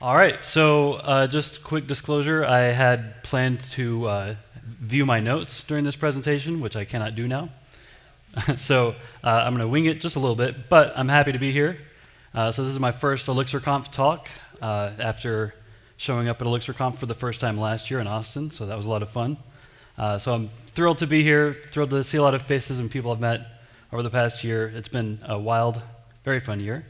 All right, so just quick disclosure, I had planned to view my notes during this presentation, which I cannot do now. So I'm going to wing it just a little bit, but I'm happy to be here. So this is my first ElixirConf talk after showing up at ElixirConf for the first time last year in Austin, so that was a lot of fun. So I'm thrilled to be here, thrilled to see a lot of faces and people I've met over the past year. It's been a wild, very fun year.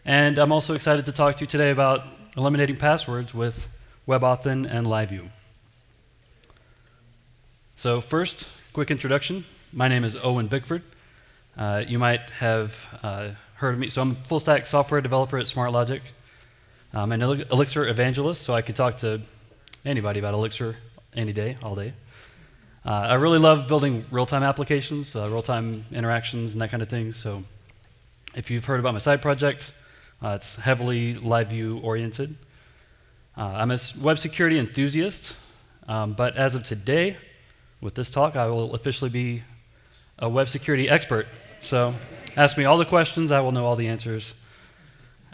And I'm also excited to talk to you today about eliminating passwords with WebAuthn and LiveView. So first, quick introduction. My name is Owen Bickford. You might have heard of me. So I'm a full-stack software developer at SmartLogic. I'm an Elixir evangelist, so I could talk to anybody about Elixir any day, all day. I really love building real-time applications, real-time interactions, and that kind of thing. So if you've heard about my side project, it's heavily LiveView oriented. I'm a web security enthusiast, but as of today, with this talk, I will officially be a web security expert. So ask me all the questions, I will know all the answers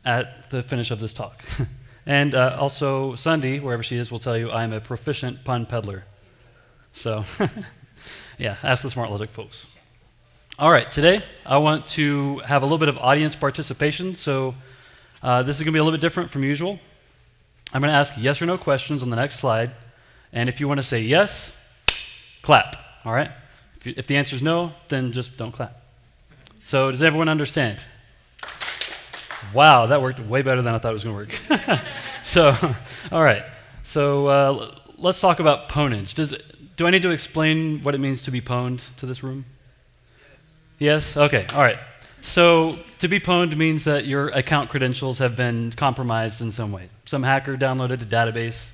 at the finish of this talk. And also, Sunday, wherever she is, will tell you I'm a proficient pun peddler. So yeah, ask the SmartLogic folks. All right, today I want to have a little bit of audience participation. So this is going to be a little bit different from usual. I'm going to ask yes or no questions on the next slide. And if you want to say yes, clap. All right? If the answer is no, then just don't clap. So does everyone understand? Wow, that worked way better than I thought it was going to work. So, all right. So let's talk about pwnage. Do I need to explain what it means to be pwned to this room? Yes? Okay, all right. So to be pwned means that your account credentials have been compromised in some way. Some hacker downloaded a database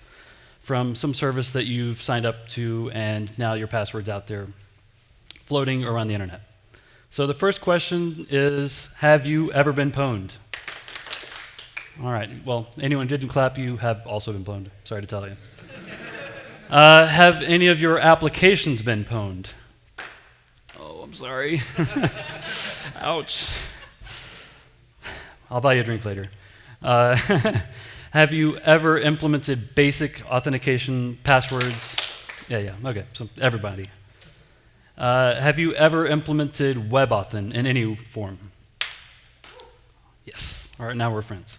from some service that you've signed up to, and now your password's out there floating around the internet. So the first question is, have you ever been pwned? All right, well, anyone who didn't clap, you have also been pwned. Sorry to tell you. Have any of your applications been pwned? Oh, I'm sorry. Ouch. I'll buy you a drink later. Have you ever implemented basic authentication passwords? Yeah, okay, so everybody. Have you ever implemented WebAuthn in any form? Yes. All right, now we're friends.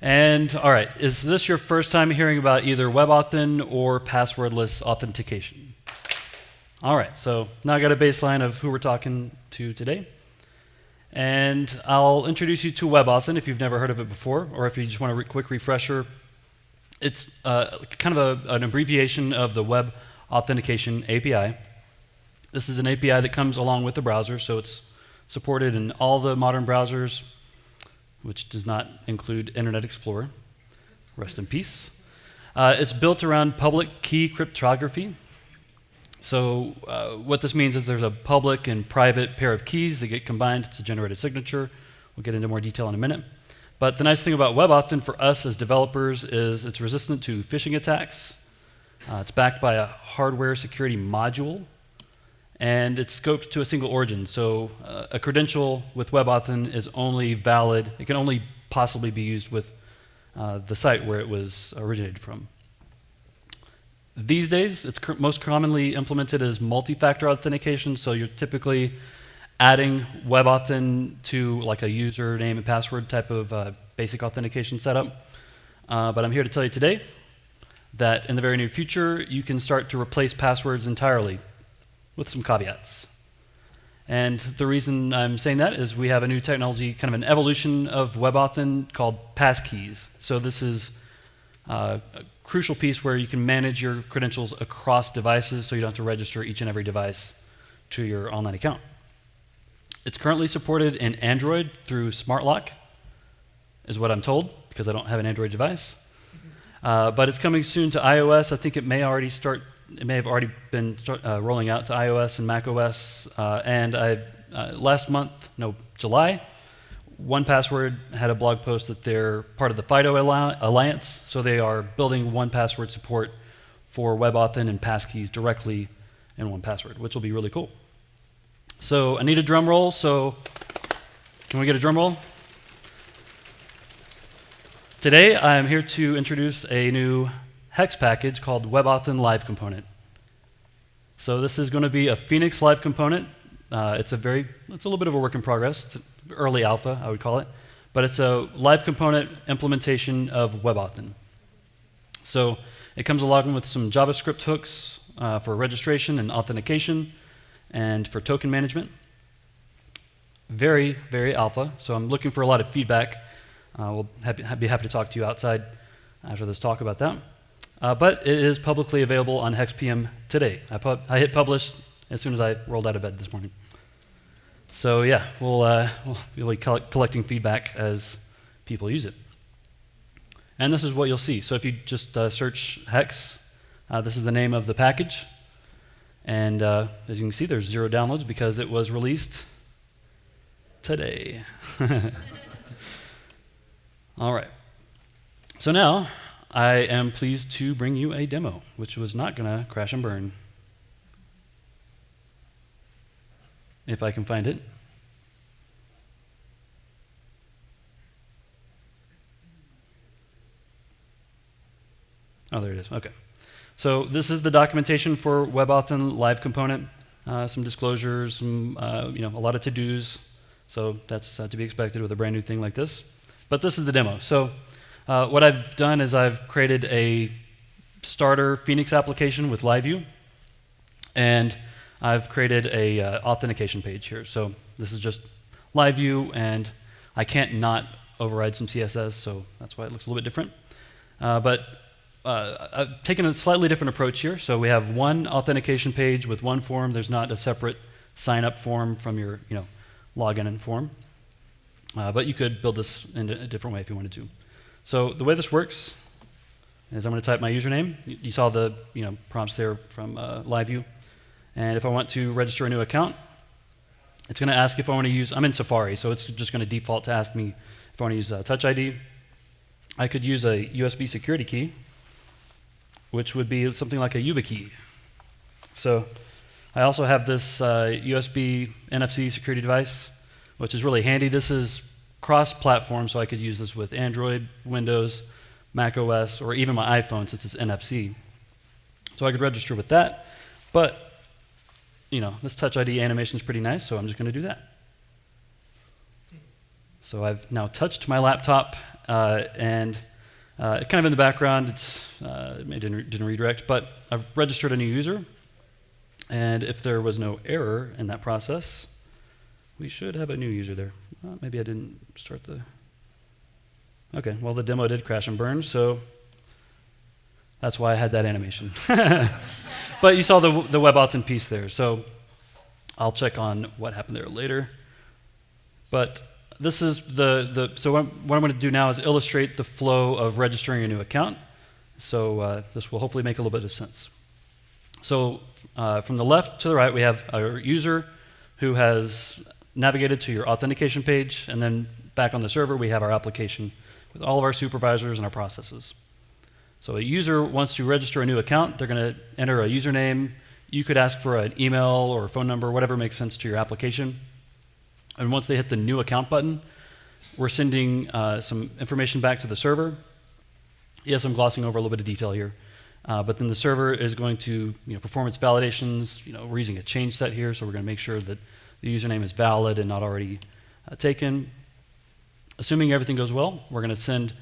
And all right, is this your first time hearing about either WebAuthn or passwordless authentication? All right, so now I got a baseline of who we're talking to today. And I'll introduce you to WebAuthn if you've never heard of it before, or if you just want a quick refresher. It's kind of an abbreviation of the Web Authentication API. This is an API that comes along with the browser, so it's supported in all the modern browsers, which does not include Internet Explorer. Rest in peace. It's built around public key cryptography. So what this means is there's a public and private pair of keys that get combined to generate a signature. We'll get into more detail in a minute. But the nice thing about WebAuthn for us as developers is it's resistant to phishing attacks. It's backed by a hardware security module, and it's scoped to a single origin. So a credential with WebAuthn is only valid, it can only possibly be used with the site where it was originated from. These days, it's most commonly implemented as multi-factor authentication, so you're typically adding WebAuthn to like a username and password type of basic authentication setup. But I'm here to tell you today that in the very near future, you can start to replace passwords entirely with some caveats. And the reason I'm saying that is we have a new technology, kind of an evolution of WebAuthn called passkeys. So this is a crucial piece where you can manage your credentials across devices so you don't have to register each and every device to your online account. It's currently supported in Android through Smart Lock, is what I'm told, because I don't have an Android device. But it's coming soon to iOS. I think it may have already been rolling out to iOS and macOS. And last month, July, 1Password had a blog post that they're part of the FIDO Alliance, so they are building 1Password support for WebAuthn and passkeys directly in 1Password, which will be really cool. So I need a drum roll, so can we get a drum roll? Today I am here to introduce a new Hex package called WebAuthn Live Component. So this is going to be a Phoenix Live Component. It's a little bit of a work in progress. It's early alpha, I would call it. But it's a live component implementation of WebAuthn. So it comes along with some JavaScript hooks for registration and authentication and for token management. Very, very alpha. So I'm looking for a lot of feedback. We'll be happy to talk to you outside after this talk about that. But it is publicly available on HexPM today. I hit publish as soon as I rolled out of bed this morning. So yeah, we'll be collecting feedback as people use it. And this is what you'll see. So if you just search Hex, this is the name of the package. And as you can see, there's 0 downloads because it was released today. All right. So now I am pleased to bring you a demo, which was not going to crash and burn. If I can find it. Oh, there it is. Okay. So this is the documentation for WebAuthn Live Component. Some disclosures, a lot of to-dos. So that's to be expected with a brand new thing like this. But this is the demo. So what I've done is I've created a starter Phoenix application with LiveView, and I've created a authentication page here. So this is just LiveView, and I can't not override some CSS, so that's why it looks a little bit different. But I've taken a slightly different approach here. So we have one authentication page with one form. There's not a separate sign-up form from your login and form. But you could build this in a different way if you wanted to. So the way this works is I'm going to type my username. You saw the prompts there from LiveView. And if I want to register a new account, it's going to ask if I want to use, I'm in Safari, so it's just going to default to ask me if I want to use Touch ID. I could use a USB security key, which would be something like a YubiKey. So I also have this USB NFC security device, which is really handy. This is cross-platform, so I could use this with Android, Windows, Mac OS, or even my iPhone since it's NFC. So I could register with that, but this Touch ID animation is pretty nice, so I'm just going to do that. So I've now touched my laptop, and kind of in the background, it didn't redirect, but I've registered a new user, and if there was no error in that process, we should have a new user there. Maybe I didn't start the... Okay, well, the demo did crash and burn, so that's why I had that animation. But you saw the WebAuthn piece there, so I'll check on what happened there later. But this is so what I'm going to do now is illustrate the flow of registering a new account. So this will hopefully make a little bit of sense. So from the left to the right, we have a user who has navigated to your authentication page, and then back on the server, we have our application with all of our supervisors and our processes. So a user wants to register a new account. They're going to enter a username. You could ask for an email or a phone number, whatever makes sense to your application. And once they hit the new account button, we're sending some information back to the server. Yes, I'm glossing over a little bit of detail here. But then the server is going to perform its validations. We're using a change set here, so we're going to make sure that the username is valid and not already taken. Assuming everything goes well, we're going to send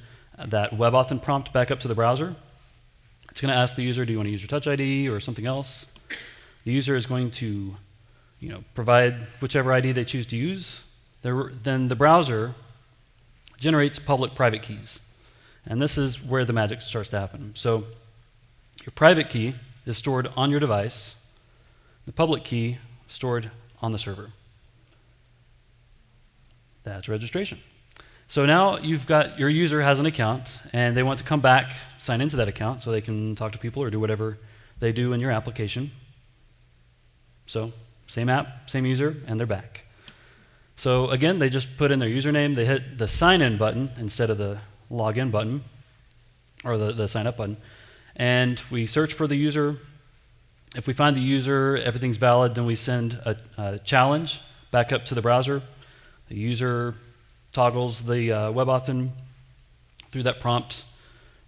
that WebAuthn prompt back up to the browser. It's going to ask the user, do you want to use your Touch ID or something else? The user is going to provide whichever ID they choose to use. Then the browser generates public-private keys. And this is where the magic starts to happen. So your private key is stored on your device. The public key stored on the server. That's registration. So now you've got, your user has an account, and they want to come back, sign into that account, so they can talk to people or do whatever they do in your application. So same app, same user, and they're back. So again, they just put in their username, they hit the sign-in button instead of the login button, or the sign-up button, and we search for the user. If we find the user, everything's valid, then we send a challenge back up to the browser. The user toggles the WebAuthn through that prompt.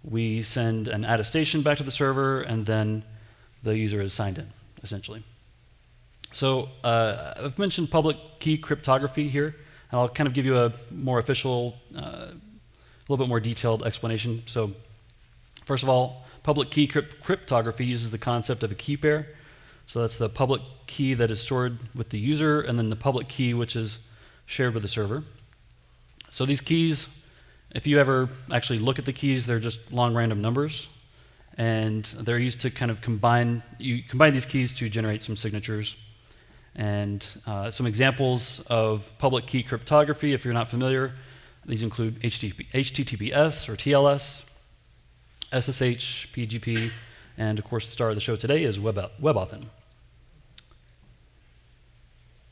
We send an attestation back to the server, and then the user is signed in, essentially. So I've mentioned public key cryptography here, and I'll kind of give you a more official, a little bit more detailed explanation. So first of all, public key cryptography uses the concept of a key pair. So that's the public key that is stored with the user, and then the public key which is shared with the server. So these keys, if you ever actually look at the keys, they're just long random numbers, and they're used to kind of combine these keys to generate some signatures. And some examples of public key cryptography, if you're not familiar, these include HTTPS or TLS, SSH, PGP, and of course the star of the show today is WebAuthn.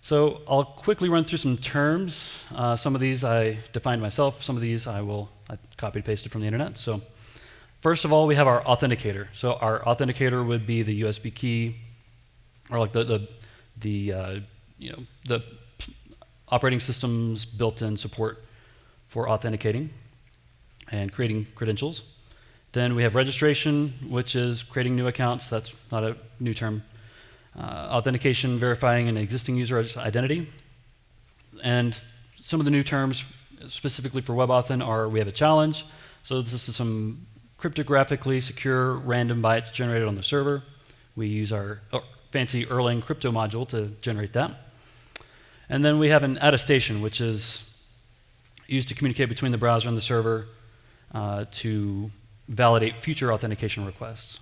So I'll quickly run through some terms. Some of these I defined myself, some of these I copied and pasted from the internet. So first of all, we have our authenticator. So our authenticator would be the USB key, or like the operating system's built-in support for authenticating and creating credentials. Then we have registration, which is creating new accounts. That's not a new term. Authentication, verifying an existing user's identity. And some of the new terms specifically for WebAuthn are, we have a challenge. So this is some cryptographically secure random bytes generated on the server. We use our fancy Erlang crypto module to generate that. And then we have an attestation, which is used to communicate between the browser and the server to validate future authentication requests.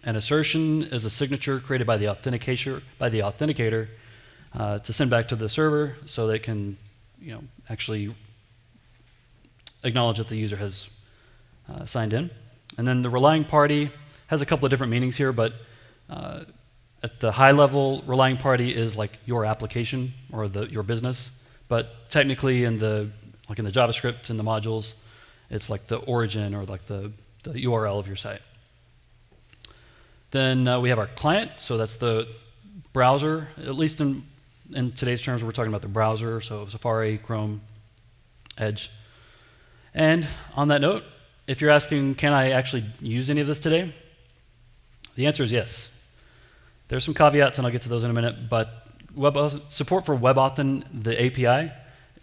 An assertion is a signature created by the authenticator to send back to the server so they can actually acknowledge that the user has signed in. And then the relying party has a couple of different meanings here, but at the high level, relying party is like your application or your business, but technically in the JavaScript and the modules, it's like the origin or like the URL of your site. Then we have our client, so that's the browser. At least in today's terms, we're talking about the browser, so Safari, Chrome, Edge. And on that note, if you're asking, can I actually use any of this today? The answer is yes. There's some caveats, and I'll get to those in a minute, but support for WebAuthn, the API,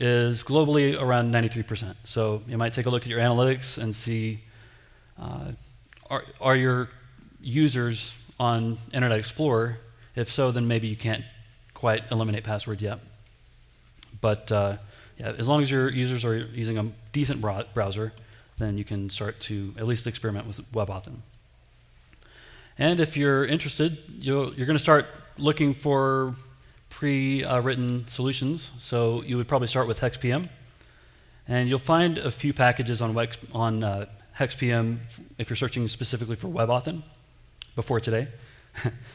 is globally around 93%. So you might take a look at your analytics and see, are your users on Internet Explorer? If so, then maybe you can't quite eliminate passwords yet. But yeah, as long as your users are using a decent browser, then you can start to at least experiment with WebAuthn. And if you're interested, you're going to start looking for pre-written solutions. So you would probably start with HexPM. And you'll find a few packages on HexPM if you're searching specifically for WebAuthn before today.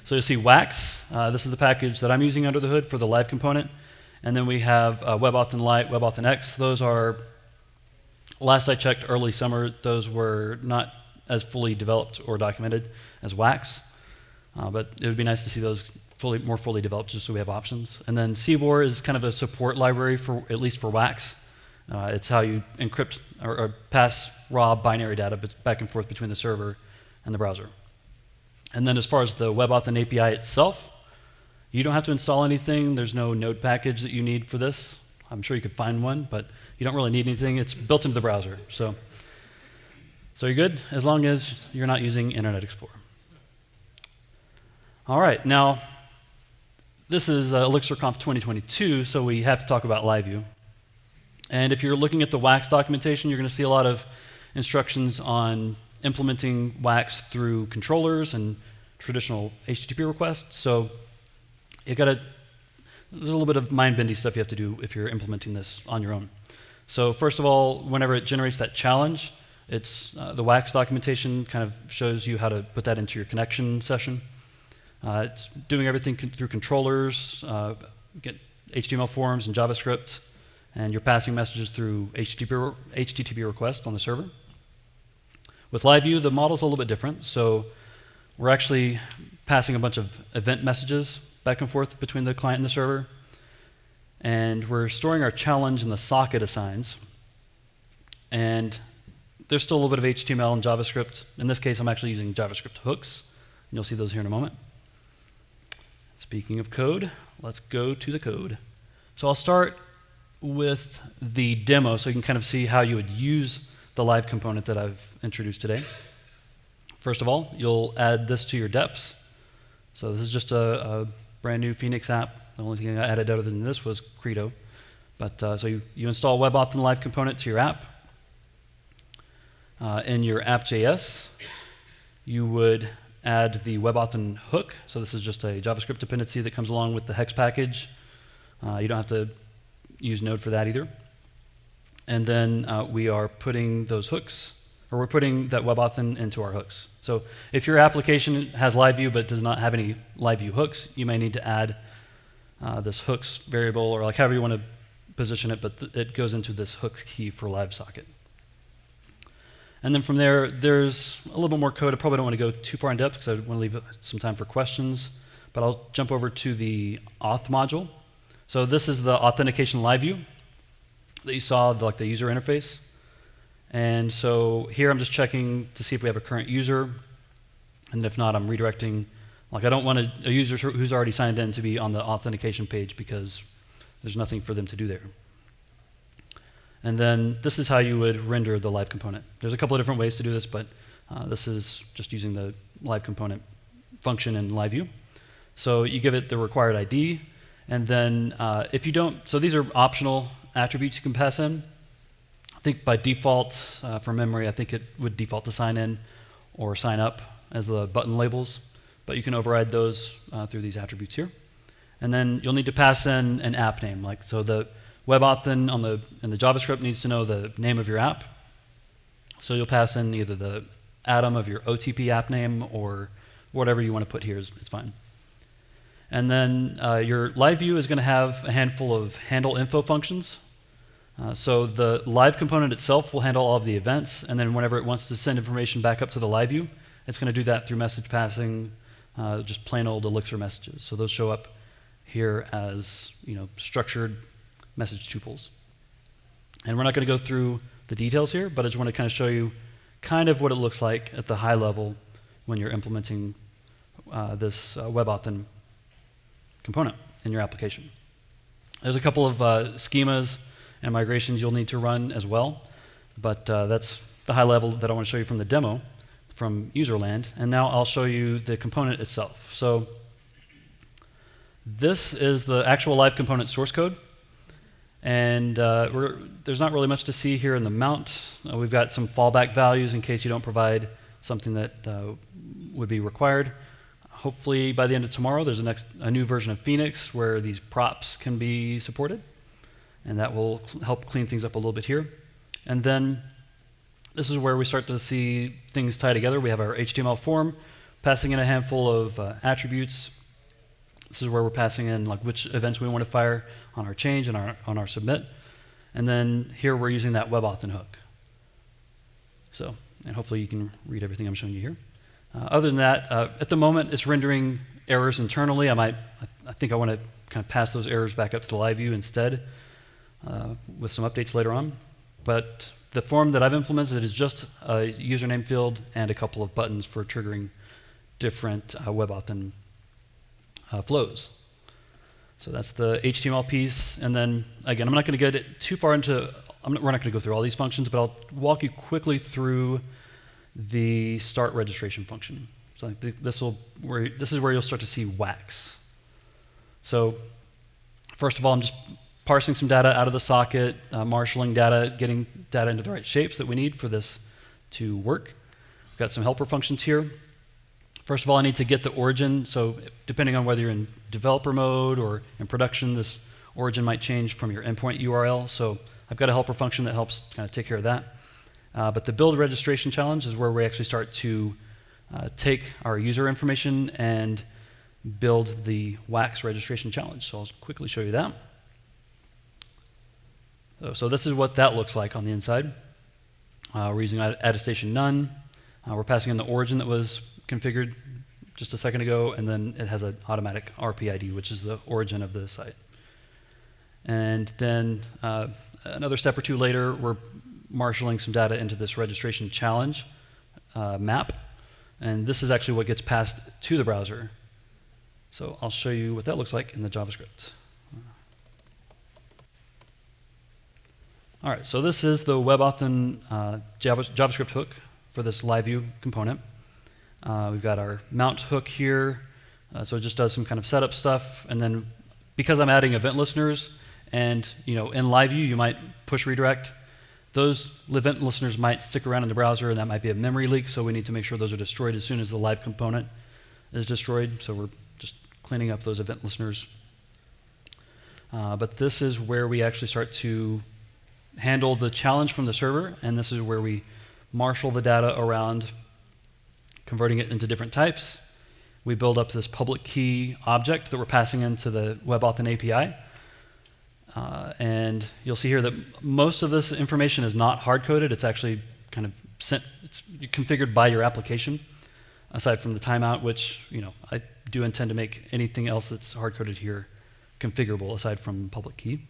So you'll see Wax. This is the package that I'm using under the hood for the live component. And then we have WebAuthn Lite, WebAuthn X. Those are, last I checked, early summer. Those were not as fully developed or documented as Wax. But it would be nice to see those more fully developed just so we have options. And then Cbor is kind of a support library for, at least for Wax. It's how you encrypt or pass raw binary data back and forth between the server and the browser. And then as far as the WebAuthn API itself, you don't have to install anything. There's no node package that you need for this. I'm sure you could find one, but you don't really need anything. It's built into the browser. So you're good as long as you're not using Internet Explorer. All right, now this is ElixirConf 2022, so we have to talk about LiveView. And if you're looking at the Wax documentation, you're going to see a lot of instructions on implementing Wax through controllers and traditional HTTP requests. So there's a little bit of mind-bendy stuff you have to do if you're implementing this on your own. So first of all, whenever it generates that challenge, it's the WAX documentation kind of shows you how to put that into your connection session. It's doing everything through controllers, get HTML forms and JavaScript, and you're passing messages through HTTP request on the server. With LiveView, the model's a little bit different. So we're actually passing a bunch of event messages back and forth between the client and the server. And we're storing our challenge in the socket assigns. And there's still a little bit of HTML and JavaScript. In this case, I'm actually using JavaScript hooks. And you'll see those here in a moment. Speaking of code, let's go to the code. So I'll start with the demo so you can kind of see how you would use the live component that I've introduced today. First of all, you'll add this to your deps. So this is just a brand new Phoenix app. The only thing I added other than this was Credo. But so you install WebAuthn live component to your app. In your app.js, you would add the WebAuthn hook. So this is just a JavaScript dependency that comes along with the hex package. You don't have to use Node for that either. And then we are putting those hooks, or we're putting that WebAuthn into our hooks. So if your application has LiveView but does not have any LiveView hooks, you may need to add this hooks variable, or like however you want to position it, but it goes into this hooks key for LiveSocket. And then from there, there's a little bit more code. I probably don't want to go too far in depth because I want to leave some time for questions. But I'll jump over to the auth module. So this is the authentication LiveView that you saw, like the user interface. And so here I'm just checking to see if we have a current user. And if not, I'm redirecting. Like I don't want a user who's already signed in to be on the authentication page because there's nothing for them to do there. And then this is how you would render the live component. There's a couple of different ways to do this, but this is just using the live component function in LiveView. So you give it the required ID, and then if you don't, so these are optional attributes you can pass in. I think by default, from memory, I think it would default to sign in or sign up as the button labels, but you can override those through these attributes here. And then you'll need to pass in an app name, like so the WebAuthn in the JavaScript needs to know the name of your app. So you'll pass in either the atom of your OTP app name or whatever you want to put here is fine. And then your LiveView is going to have a handful of handle info functions. So the live component itself will handle all of the events, and then whenever it wants to send information back up to the LiveView, it's going to do that through message passing, just plain old Elixir messages. So those show up here as structured message tuples. And we're not going to go through the details here, but I just want to kind of show you kind of what it looks like at the high level when you're implementing this WebAuthn component in your application. There's a couple of schemas and migrations you'll need to run as well, but that's the high level that I want to show you from the demo from userland. And now I'll show you the component itself. So this is the actual live component source code. And there's not really much to see here in the mount. We've got some fallback values in case you don't provide something that would be required. Hopefully by the end of tomorrow, there's a new version of Phoenix where these props can be supported. And that will help clean things up a little bit here. And then this is where we start to see things tie together. We have our HTML form, passing in a handful of attributes. This is where we're passing in like which events we want to fire on our change and on our submit. And then here we're using that WebAuthn hook. So, and hopefully you can read everything I'm showing you here. Other than that, at the moment it's rendering errors internally. I think I want to kind of pass those errors back up to the LiveView instead with some updates later on. But the form that I've implemented is just a username field and a couple of buttons for triggering different WebAuthn flows. So that's the HTML piece. And then, again, I'm not going to get too far into, we're not going to go through all these functions, but I'll walk you quickly through the start registration function. So this is where you'll start to see WAX. So first of all, I'm just parsing some data out of the socket, marshalling data, getting data into the right shapes that we need for this to work. We've got some helper functions here. First of all, I need to get the origin. So depending on whether you're in developer mode or in production, this origin might change from your endpoint URL. So I've got a helper function that helps kind of take care of that. But the build registration challenge is where we actually start to take our user information and build the WAX registration challenge. So I'll quickly show you that. So this is what that looks like on the inside. We're using attestation none. We're passing in the origin that was configured just a second ago, and then it has an automatic RPID, which is the origin of the site. And then another step or two later, we're marshaling some data into this registration challenge map. And this is actually what gets passed to the browser. So I'll show you what that looks like in the JavaScript. All right, so this is the WebAuthn JavaScript hook for this LiveView component. We've got our mount hook here, so it just does some kind of setup stuff. And then because I'm adding event listeners, and in LiveView you might push redirect, those event listeners might stick around in the browser, and that might be a memory leak. So we need to make sure those are destroyed as soon as the live component is destroyed. So we're just cleaning up those event listeners. But this is where we actually start to handle the challenge from the server, and this is where we marshal the data around, converting it into different types. We build up this public key object that we're passing into the WebAuthn API. And you'll see here that most of this information is not hard-coded. It's actually kind of it's configured by your application, aside from the timeout, which I do intend to make anything else that's hard-coded here configurable, aside from public key.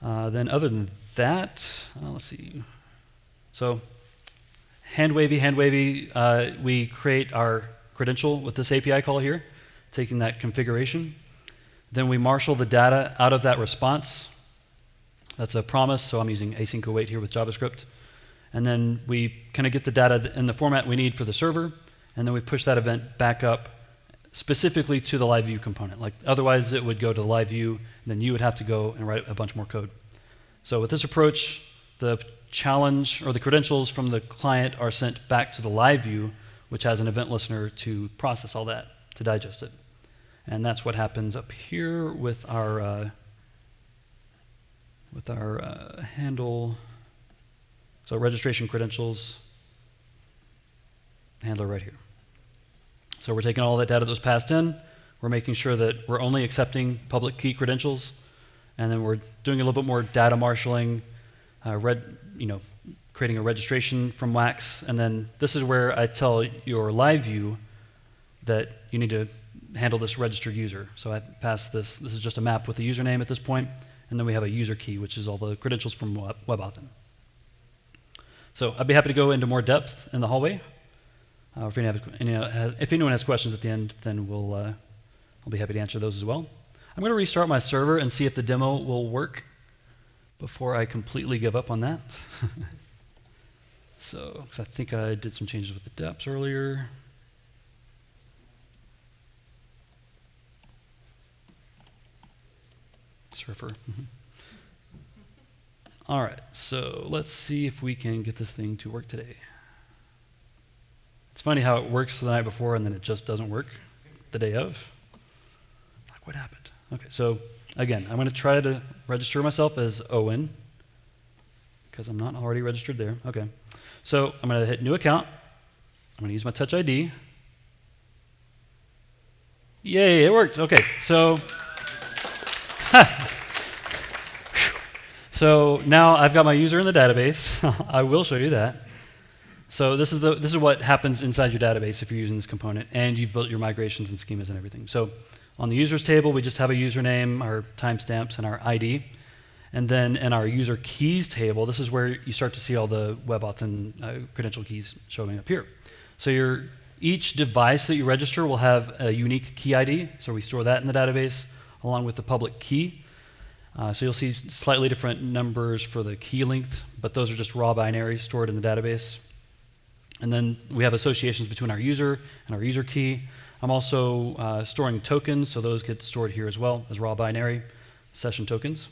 Then other than that, let's see. So hand wavy, we create our credential with this API call here, taking that configuration. Then we marshal the data out of that response. That's a promise, so I'm using async await here with JavaScript. And then we kind of get the data in the format we need for the server, and then we push that event back up specifically to the LiveView component. Like otherwise it would go to LiveView, then you would have to go and write a bunch more code. So with this approach, the challenge or the credentials from the client are sent back to the LiveView, which has an event listener to process all that, to digest it. And that's what happens up here with our handle. So registration credentials handler right here. So we're taking all that data that was passed in. We're making sure that we're only accepting public key credentials, and then we're doing a little bit more data marshaling, creating a registration from WAX, and then this is where I tell your LiveView that you need to handle this registered user. So I pass this. This is just a map with a username at this point, and then we have a user key, which is all the credentials from WebAuthn. So I'd be happy to go into more depth in the hallway. If anyone has questions at the end, then I'll be happy to answer those as well. I'm going to restart my server and see if the demo will work before I completely give up on that. So, 'cause I think I did some changes with the deps earlier. Surfer. All right, so let's see if we can get this thing to work today. It's funny how it works the night before and then it just doesn't work the day of. Like, what happened? Okay, so again, I'm going to try to register myself as Owen because I'm not already registered there. Okay, so I'm going to hit new account. I'm going to use my Touch ID. Yay, it worked. Okay, so so now I've got my user in the database. I will show you that. So this is what happens inside your database if you're using this component and you've built your migrations and schemas and everything. So on the users table, we just have a username, our timestamps, and our ID. And then in our user keys table, this is where you start to see all the WebAuthn credential keys showing up here. So each device that you register will have a unique key ID. So we store that in the database along with the public key. So you'll see slightly different numbers for the key length, but those are just raw binaries stored in the database. And then we have associations between our user and our user key. I'm also storing tokens, so those get stored here as well as raw binary session tokens.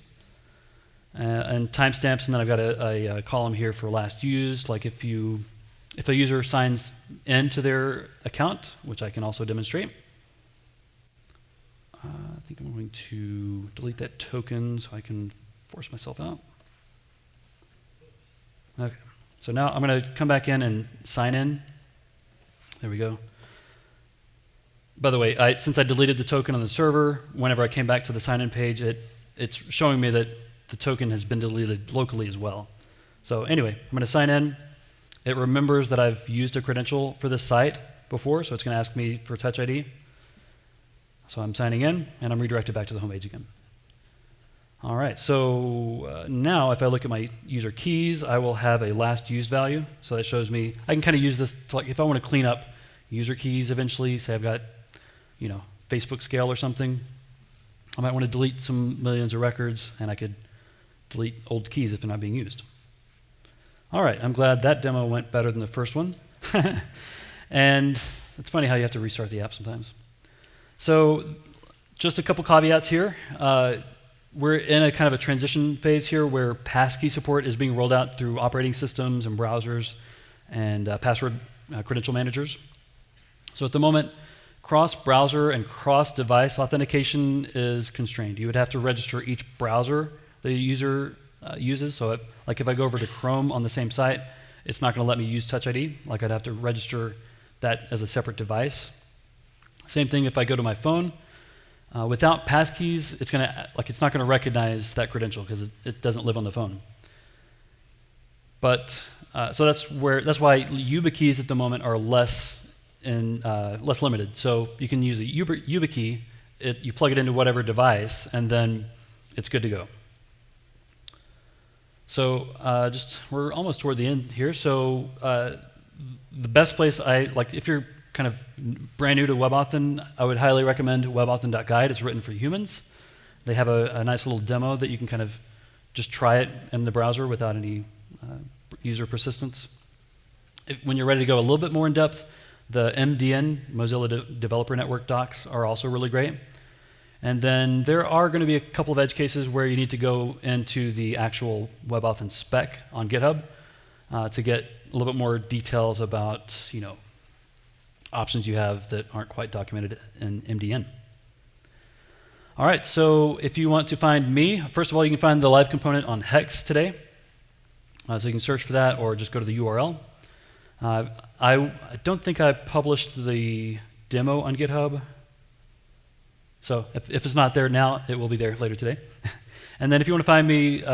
And timestamps, and then I've got a column here for last used, like if you if a user signs into their account, which I can also demonstrate, I think I'm going to delete that token so I can force myself out. Okay, so now I'm going to come back in and sign in. There we go. By the way, since I deleted the token on the server, whenever I came back to the sign-in page, it's showing me that the token has been deleted locally as well. So anyway, I'm going to sign in. It remembers that I've used a credential for this site before, so it's going to ask me for Touch ID. So I'm signing in, and I'm redirected back to the home page again. All right, so now if I look at my user keys, I will have a last used value. So that shows me, I can kind of use this to, like, if I want to clean up user keys eventually, say I've got, you know, Facebook scale or something, I might want to delete some millions of records, and I could delete old keys if they're not being used. All right, I'm glad that demo went better than the first one. And it's funny how you have to restart the app sometimes. So just a couple caveats here. We're in a kind of a transition phase here where passkey support is being rolled out through operating systems and browsers and password credential managers. So at the moment, cross-browser and cross-device authentication is constrained. You would have to register each browser the user uses. So like if I go over to Chrome on the same site, it's not going to let me use Touch ID. Like I'd have to register that as a separate device. Same thing if I go to my phone. Without passkeys, it's not going to recognize that credential because it doesn't live on the phone. But so that's why YubiKeys at the moment are less limited. So you can use a YubiKey. You plug it into whatever device, and then it's good to go. So we're almost toward the end here. So the best place if you're kind of brand new to WebAuthn, I would highly recommend WebAuthn.guide. It's written for humans. They have a nice little demo that you can kind of just try it in the browser without any user persistence. When you're ready to go a little bit more in depth, the MDN, Mozilla Developer Network docs are also really great. And then there are going to be a couple of edge cases where you need to go into the actual WebAuthn spec on GitHub to get a little bit more details about, you know, options you have that aren't quite documented in MDN. All right, so if you want to find me, first of all, you can find the live component on Hex today. So you can search for that or just go to the URL. I don't think I published the demo on GitHub. So if it's not there now, it will be there later today. And then if you want to find me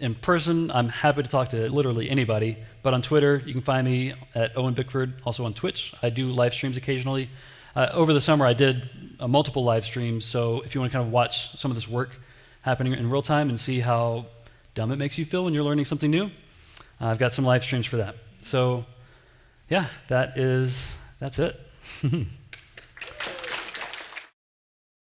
in person, I'm happy to talk to literally anybody. But on Twitter, you can find me at Owen Bickford, also on Twitch. I do live streams occasionally. Over the summer, I did multiple live streams. So if you want to kind of watch some of this work happening in real time and see how dumb it makes you feel when you're learning something new, I've got some live streams for that. So yeah, that's it.